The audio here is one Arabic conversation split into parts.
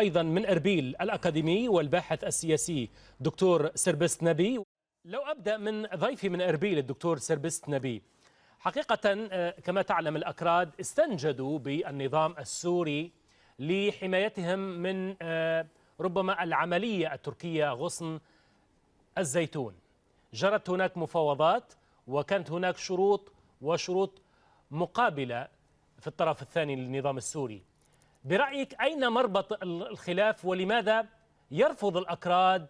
أيضا من أربيل الأكاديمي والباحث السياسي دكتور سربست نبي. لو أبدأ من ضيفي من أربيل الدكتور سربست نبي، حقيقة كما تعلم الأكراد استنجدوا بالنظام السوري لحمايتهم من ربما العملية التركية غصن الزيتون. جرت هناك مفاوضات وكانت هناك شروط مقابلة في الطرف الثاني للنظام السوري. برأيك أين مربط الخلاف، ولماذا يرفض الأكراد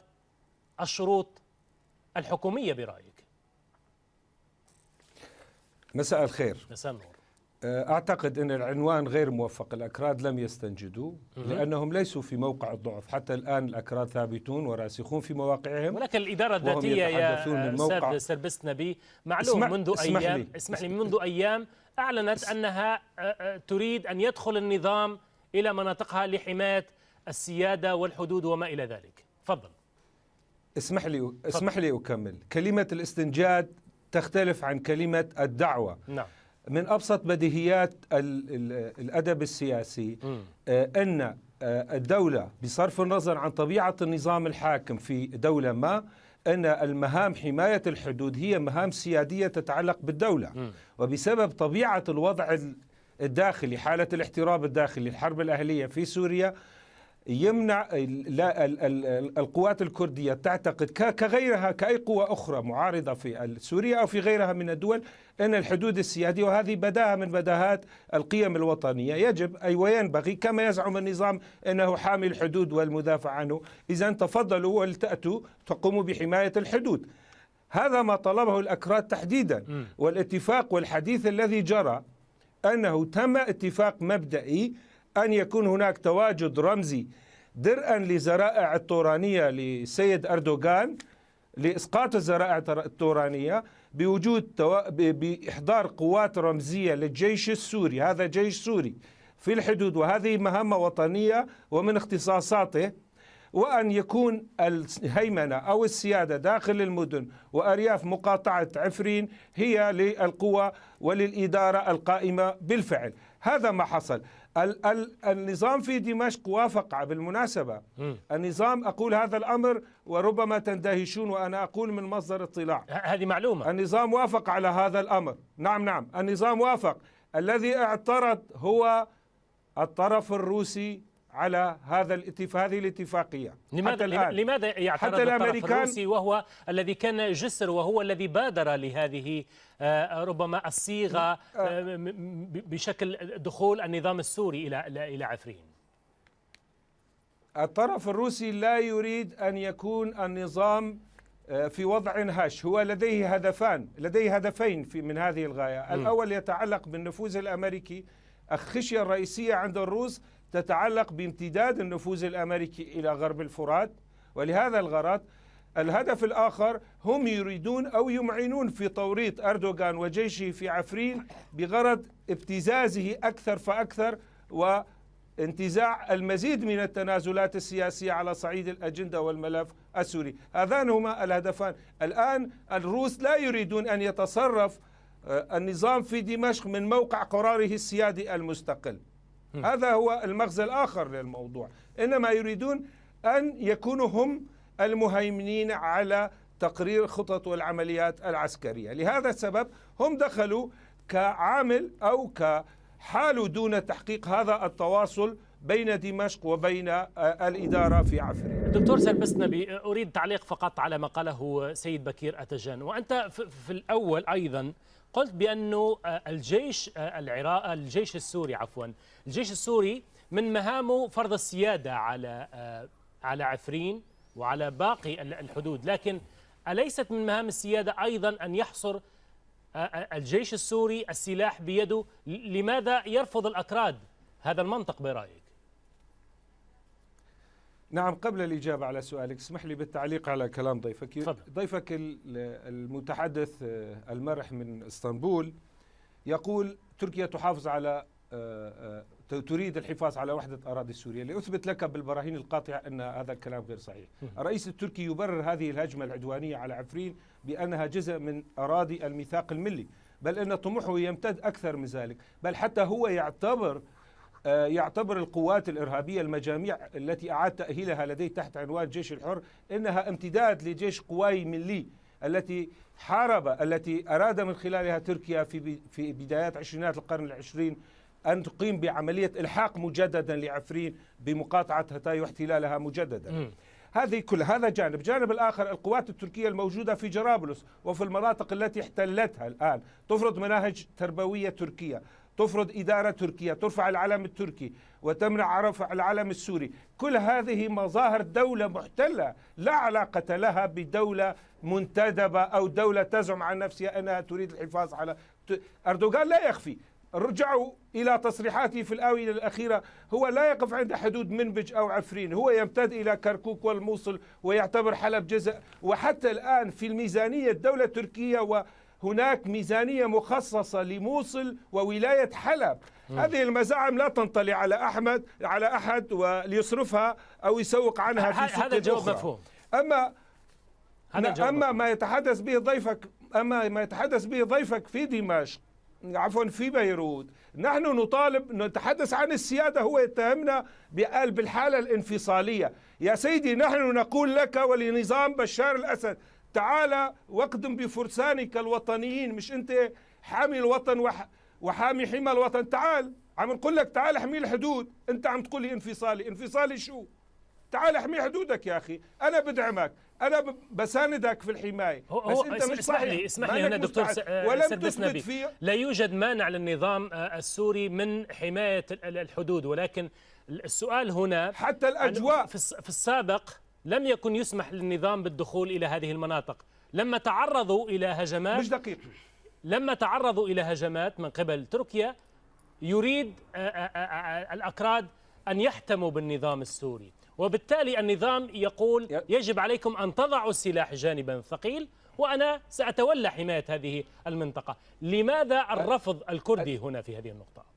الشروط الحكومية برأيك؟ مساء الخير. مساء النور. أعتقد أن العنوان غير موفق. الأكراد لم يستنجدوا لأنهم ليسوا في موقع الضعف. حتى الآن الأكراد ثابتون وراسخون في مواقعهم، ولكن الإدارة الذاتية يا أستاذ سربست نبي معلوم منذ أيام أعلنت أنها تريد أن يدخل النظام إلى مناطقها لحماية السيادة والحدود وما إلى ذلك. تفضل. اسمح لي أكمل. كلمة الاستنجاد تختلف عن كلمة الدعوة. نعم. من أبسط بديهيات الأدب السياسي أن الدولة بصرف النظر عن طبيعة النظام الحاكم في دولة ما، أن المهام حماية الحدود هي مهام سيادية تتعلق بالدولة. وبسبب طبيعة الوضع الداخلي، حالة الاحتراب الداخلي، الحرب الأهلية في سوريا، يمنع القوات الكردية تعتقد كغيرها كأي قوة أخرى معارضة في سوريا أو في غيرها من الدول أن الحدود السيادية، وهذه بداهة من بداهات القيم الوطنية، يجب أي وينبغي كما يزعم النظام أنه حامي الحدود والمدافع عنه، إذن تفضلوا ولتأتوا تقوموا بحماية الحدود. هذا ما طلبه الأكراد تحديدا. والاتفاق والحديث الذي جرى أنه تم اتفاق مبدئي أن يكون هناك تواجد رمزي درءا لزرائع التورانية لسيد أردوغان، لإسقاط الزرائع التورانية، بوجود بإحضار قوات رمزية للجيش السوري، هذا جيش سوري في الحدود، وهذه مهمة وطنية ومن اختصاصاته، وأن يكون الهيمنة أو السيادة داخل المدن وأرياف مقاطعة عفرين هي للقوى وللإدارة القائمة بالفعل. هذا ما حصل. النظام في دمشق وافق بالمناسبة. النظام، أقول هذا الأمر وربما تندهشون وأنا أقول من مصدر اطلاع، هذه معلومة. النظام وافق على هذا الأمر. نعم النظام وافق. الذي اعترض هو الطرف الروسي على هذه الاتفاقية. لماذا يعترض الطرف الروسي وهو الذي كان جسر وهو الذي بادر لهذه ربما الصيغة بشكل دخول النظام السوري إلى عفرين؟ الطرف الروسي لا يريد أن يكون النظام في وضع هش. هو لديه هدفين من هذه الغاية. الأول يتعلق بالنفوذ الأمريكي. الخشية الرئيسية عند الروس تتعلق بامتداد النفوذ الأمريكي إلى غرب الفرات، ولهذا الغرض. الهدف الآخر هم يريدون أو يمعنون في توريط أردوغان وجيشه في عفرين بغرض ابتزازه أكثر فأكثر وانتزاع المزيد من التنازلات السياسية على صعيد الأجندة والملف السوري. هذان هما الهدفان. الآن الروس لا يريدون أن يتصرف النظام في دمشق من موقع قراره السيادي المستقل. هذا هو المغزى الآخر للموضوع. إنما يريدون أن يكونوا هم المهيمنين على تقرير الخطط والعمليات العسكرية. لهذا السبب هم دخلوا كعامل أو كحال دون تحقيق هذا التواصل بين دمشق وبين الإدارة في عفرين. دكتور سربست نبي، أريد تعليق فقط على ما قاله سيد بكير أتجان. وأنت في الأول أيضا قلت بأنه الجيش السوري من مهامه فرض السيادة على عفرين وعلى باقي الحدود، لكن أليست من مهام السيادة أيضا أن يحصر الجيش السوري السلاح بيده؟ لماذا يرفض الأكراد هذا المنطق برأيك؟ نعم، قبل الإجابة على سؤالك اسمح لي بالتعليق على كلام ضيفك. فضل. ضيفك المتحدث المرح من اسطنبول يقول تركيا تريد الحفاظ على وحدة أراضي سوريا. لأثبت لك بالبراهين القاطعة أن هذا الكلام غير صحيح. الرئيس التركي يبرر هذه الهجمة العدوانية على عفرين بأنها جزء من أراضي الميثاق الملي، بل أن طموحه يمتد أكثر من ذلك، بل حتى هو يعتبر يعتبر القوات الإرهابية المجاميع التي أعاد تأهيلها لديه تحت عنوان الجيش الحر إنها امتداد لجيش قواي ملي التي أراد من خلالها تركيا في بدايات عشرينات القرن العشرين أن تقيم بعملية إلحاق مجددا لعفرين بمقاطعة هتاي واحتلالها مجددا. هذه كل هذا جانب الآخر القوات التركية الموجودة في جرابلس وفي المناطق التي احتلتها الآن تفرض مناهج تربوية تركية، تفرض إدارة تركية، ترفع العلم التركي وتمنع رفع العلم السوري. كل هذه مظاهر دولة محتلة لا علاقة لها بدولة منتدبة أو دولة تزعم عن نفسها أنها تريد الحفاظ على أردوغان لا يخفي. رجعوا إلى تصريحاته في الآونة الأخيرة، هو لا يقف عند حدود منبج أو عفرين، هو يمتد إلى كركوك والموصل ويعتبر حلب جزء. وحتى الآن في الميزانية الدولة التركية وهناك ميزانية مخصصة لموصل وولاية حلب. هذه المزاعم لا تنطلي على أحد وليصرفها أو يسوق عنها في سوق هذا الجواب أخرى. مفهوم. أما ما يتحدث به ضيفك في دمشق، عفوا في بيروت، نحن نطالب نتحدث عن السيادة، هو يتهمنا بالحالة الانفصالية. يا سيدي نحن نقول لك ولنظام بشار الأسد تعال واقدم بفرسانك الوطنيين، مش أنت حامي الوطن وحامي حمى الوطن، تعال عم نقول لك تعال احمي الحدود، أنت عم تقول لي انفصالي شو؟ تعال احمي حدودك يا أخي، أنا بدعمك، أنا بساندك في الحماية. بس أنت مش اسمح لي هنا دكتور سربس نبي، لا يوجد مانع للنظام السوري من حماية الحدود، ولكن السؤال هنا حتى الأجواء في السابق لم يكن يسمح للنظام بالدخول إلى هذه المناطق لما تعرضوا إلى هجمات، مش دقيق، لما تعرضوا إلى هجمات من قبل تركيا. يريد الأكراد أن يحتموا بالنظام السوري، وبالتالي النظام يقول يجب عليكم أن تضعوا السلاح جانبا ثقيل وأنا سأتولى حماية هذه المنطقة. لماذا الرفض الكردي هنا في هذه النقطة؟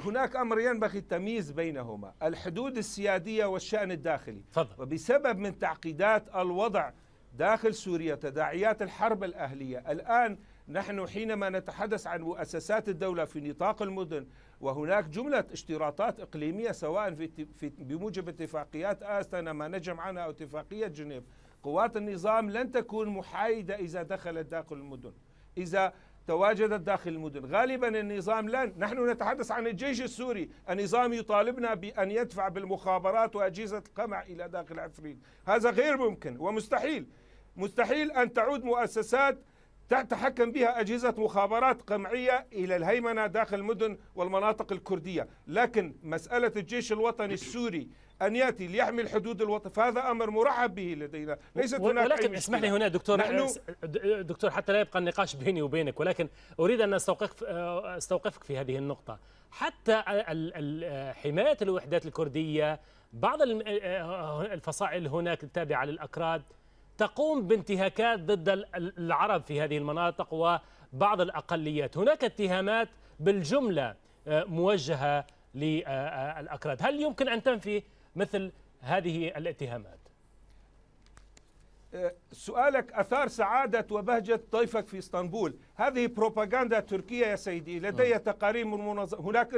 هناك أمر ينبغي التمييز بينهما، الحدود السيادية والشأن الداخلي. فضل. وبسبب من تعقيدات الوضع داخل سوريا، تداعيات الحرب الأهلية، الآن نحن حينما نتحدث عن مؤسسات الدولة في نطاق المدن وهناك جملة اشتراطات إقليمية سواء بموجب اتفاقيات آستنا ما نجم عنها أو اتفاقية جنيف، قوات النظام لن تكون محايدة إذا دخلت داخل المدن، إذا تواجدت داخل المدن. غالبا النظام نحن نتحدث عن الجيش السوري، النظام يطالبنا بأن يدفع بالمخابرات وأجهزة القمع إلى داخل عفرين، هذا غير ممكن ومستحيل. مستحيل أن تعود مؤسسات تتحكم بها أجهزة مخابرات قمعية إلى الهيمنة داخل المدن والمناطق الكردية. لكن مسألة الجيش الوطني السوري أن يأتي ليحمي الحدود الوطنية فهذا أمر مرحب به لدينا، ليست هناك ولكن اسمح لي هنا دكتور حتى لا يبقى النقاش بيني وبينك، ولكن أريد أن أستوقفك في هذه النقطة. حتى حماية الوحدات الكردية، بعض الفصائل هناك التابعة للأكراد تقوم بانتهاكات ضد العرب في هذه المناطق وبعض الأقليات. هناك اتهامات بالجملة موجهة للأكراد، هل يمكن أن تنفي مثل هذه الاتهامات؟ سؤالك أثار سعادة وبهجة ضيفك في اسطنبول، هذه بروباغندا تركية يا سيدي. لدي تقارير من منظمة، هناك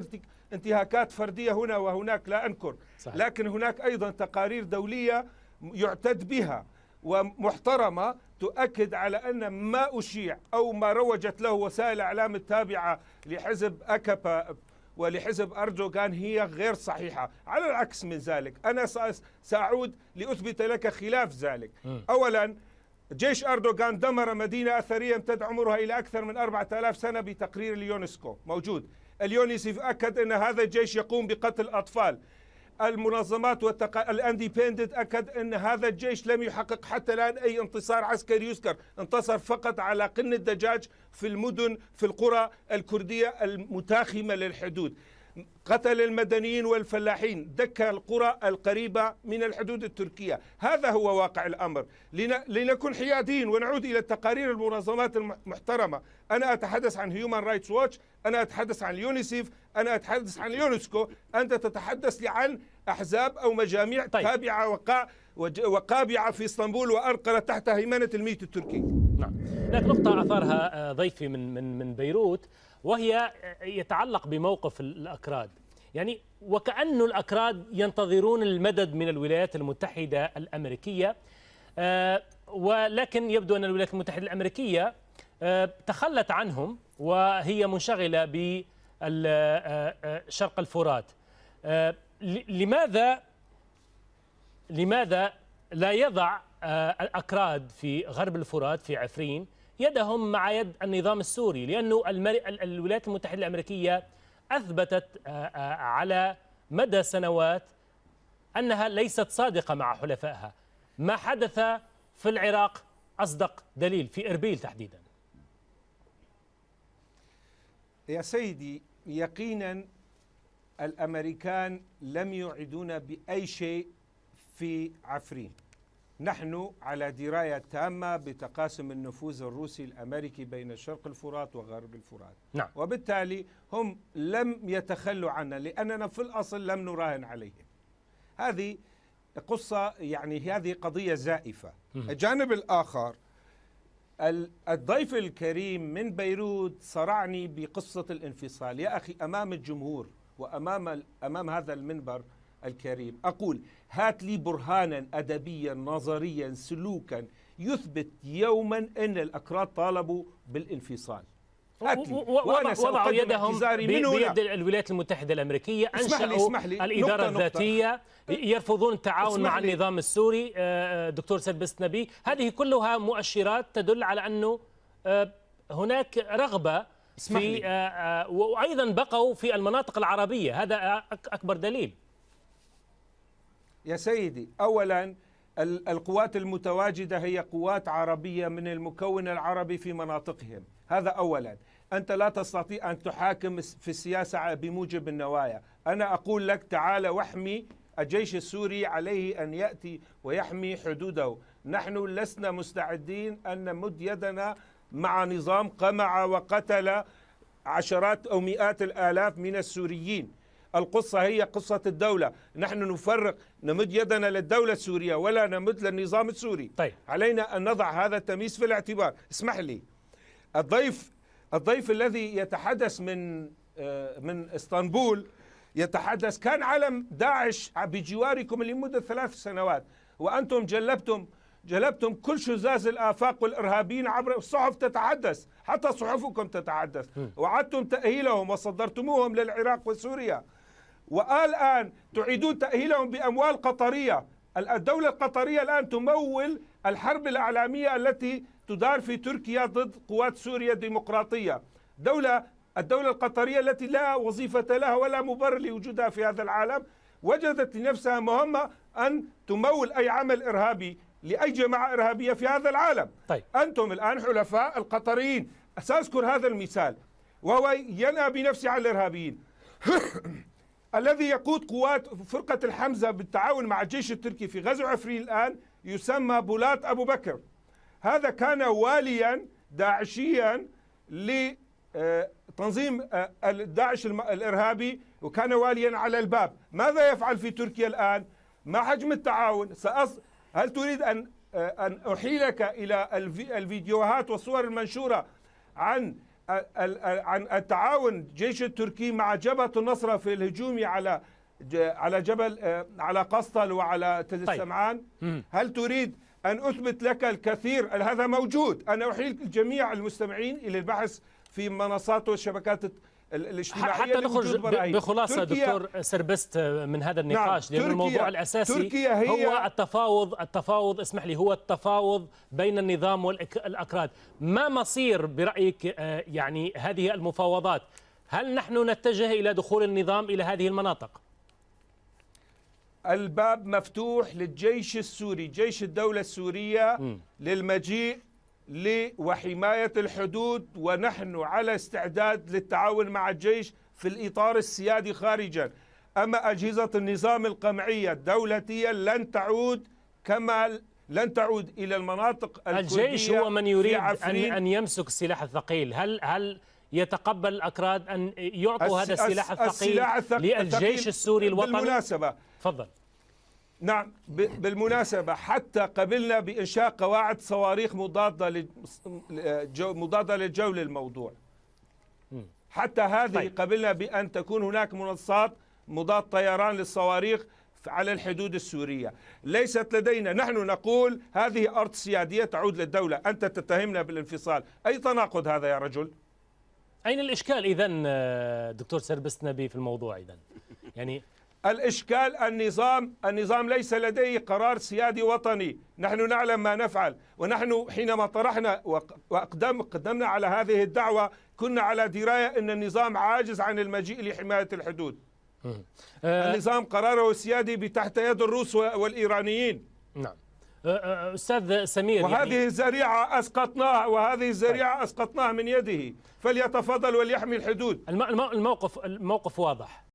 انتهاكات فردية هنا وهناك لا أنكر، صحيح. لكن هناك أيضا تقارير دولية يعتد بها ومحترمة تؤكد على أن ما أشيع أو ما روجت له وسائل الإعلام التابعة لحزب أكابا ولحزب أردوغان هي غير صحيحة. على العكس من ذلك أنا سأعود لأثبت لك خلاف ذلك. أولا، جيش أردوغان دمر مدينة أثرية امتد عمرها إلى أكثر من 4000 سنة بتقرير اليونسكو موجود. اليونيسيف أكد أن هذا الجيش يقوم بقتل أطفال. المنظمات الانديبندنت أكد أن هذا الجيش لم يحقق حتى الآن أي انتصار عسكري يذكر، انتصر فقط على قن الدجاج في المدن في القرى الكردية المتاخمة للحدود، قتل المدنيين والفلاحين، دك القرى القريبة من الحدود التركية. هذا هو واقع الأمر. لنكن حيادين ونعود إلى تقارير المنظمات المحترمة. أنا أتحدث عن هيومان رايتس ووتش، أنا أتحدث عن اليونيسيف، أنا أتحدث عن اليونسكو، أنت تتحدث لي عن أحزاب أو مجاميع تابعة وقابعة في اسطنبول وأرقلة تحت هيمنة الميت التركي. نعم. هناك نقطة أثارها ضيفي من بيروت، وهي يتعلق بموقف الأكراد. يعني وكأن الأكراد ينتظرون المدد من الولايات المتحدة الأمريكية، ولكن يبدو أن الولايات المتحدة الأمريكية تخلت عنهم وهي منشغلة بشرق الفرات. لماذا لا يضع الأكراد في غرب الفرات في عفرين يدهم مع يد النظام السوري؟ لأنه الولايات المتحدة الأمريكية أثبتت على مدى سنوات أنها ليست صادقة مع حلفائها. ما حدث في العراق أصدق دليل، في إربيل تحديدا. يا سيدي، يقينا الأمريكان لم يعدون بأي شيء في عفرين. نحن على دراية تامة بتقاسم النفوذ الروسي الأمريكي بين شرق الفرات وغرب الفرات. نعم. وبالتالي هم لم يتخلوا عنا لأننا في الأصل لم نراهن عليهم. هذه قصة، يعني هذه قضية زائفة. الجانب الآخر، الضيف الكريم من بيروت صرعني بقصة الانفصال. يا أخي، أمام الجمهور وأمام هذا المنبر الكريم أقول: هات لي برهانا أدبيا نظريا سلوكا يثبت يوما أن الأكراد طالبوا بالانفصال. وضعوا يدهم بيد الولايات المتحدة الأمريكية، أنشأوا الإدارة الذاتية، يرفضون التعاون مع النظام السوري. دكتور سربست نبي، هذه كلها مؤشرات تدل على أنه هناك رغبة في وأيضا بقوا في المناطق العربية. هذا أكبر دليل. يا سيدي، أولا القوات المتواجدة هي قوات عربية من المكون العربي في مناطقهم. هذا أولا. أنت لا تستطيع أن تحاكم في السياسة بموجب النوايا. أنا أقول لك: تعال واحمي الجيش السوري، عليه أن يأتي ويحمي حدوده. نحن لسنا مستعدين أن نمد يدنا مع نظام قمع وقتل عشرات أو مئات الآلاف من السوريين. القصة هي قصة الدولة. نحن نفرق، نمد يدنا للدولة السورية ولا نمد للنظام السوري. طيب. علينا أن نضع هذا التمييز في الاعتبار. اسمح لي، الضيف الذي يتحدث من اسطنبول يتحدث: كان علم داعش بجواركم لمدة 3 سنوات، وأنتم جلبتم كل شزاز الآفاق والإرهابيين عبر الصحف تتحدث، حتى صحفكم تتحدث، وعدتم تأهيلهم وصدرتموهم للعراق وسوريا، والآن تعيدون تأهيلهم بأموال قطرية. الدولة القطرية الآن تمول الحرب الإعلامية التي تدار في تركيا ضد قوات سوريا الديمقراطية. الدولة القطرية التي لا وظيفة لها ولا مبرر لوجودها في هذا العالم، وجدت لنفسها مهمة أن تمول أي عمل إرهابي لأي جماعة إرهابية في هذا العالم. طيب. أنتم الآن حلفاء القطريين. سأذكر هذا المثال وهو ينأى بنفسه على الإرهابيين. الذي يقود قوات فرقة الحمزة بالتعاون مع الجيش التركي في غزو عفرين الآن يسمى بولات أبو بكر. هذا كان واليا داعشيا لتنظيم داعش الإرهابي، وكان واليا على الباب. ماذا يفعل في تركيا الآن؟ ما حجم التعاون؟ هل تريد أن أحيلك إلى الفيديوهات والصور المنشورة عن التعاون الجيش التركي مع جبهة النصرة في الهجوم على جبل على قسطل وعلى تل السمعان؟ هل تريد أن أثبت لك الكثير؟ هذا موجود. أنا أحيل جميع المستمعين إلى البحث في منصات والشبكات الاجتماعية حتى نخرج بخلاصة دكتور سربست من هذا النقاش. نعم. لأن الموضوع الأساسي هو التفاوض اسمح لي، هو التفاوض بين النظام والأكراد. ما مصير برأيك يعني هذه المفاوضات؟ هل نحن نتجه إلى دخول النظام إلى هذه المناطق؟ الباب مفتوح للجيش السوري، جيش الدولة السورية، للمجيء وحماية الحدود، ونحن على استعداد للتعاون مع الجيش في الإطار السيادي خارجا. أما أجهزة النظام القمعية الدولتية لن تعود إلى المناطق الكردية. الجيش هو من يريد أن يمسك السلاح الثقيل. هل يتقبل الأكراد أن يعطوا هذا السلاح الثقيل للجيش السوري الوطني؟ بالمناسبة تفضل. نعم، بالمناسبة حتى قبلنا بإنشاء قواعد صواريخ مضادة للجو للموضوع. حتى هذه طيب. قبلنا بأن تكون هناك منصات مضاد طيران للصواريخ على الحدود السورية. ليست لدينا، نحن نقول هذه أرض سيادية تعود للدولة، أنت تتهمنا بالانفصال. أي تناقض هذا يا رجل؟ أين الإشكال إذن دكتور سربست نبي في الموضوع إذن؟ يعني الإشكال النظام ليس لديه قرار سيادي وطني. نحن نعلم ما نفعل، ونحن حينما طرحنا وقدمنا على هذه الدعوة كنا على دراية أن النظام عاجز عن المجيء لحماية الحدود. النظام قراره السيادي تحت يد الروس والإيرانيين. نعم. أستاذ سمير، وهذه الذريعة أسقطناها من يده، فليتفضل وليحمي الحدود. الموقف واضح.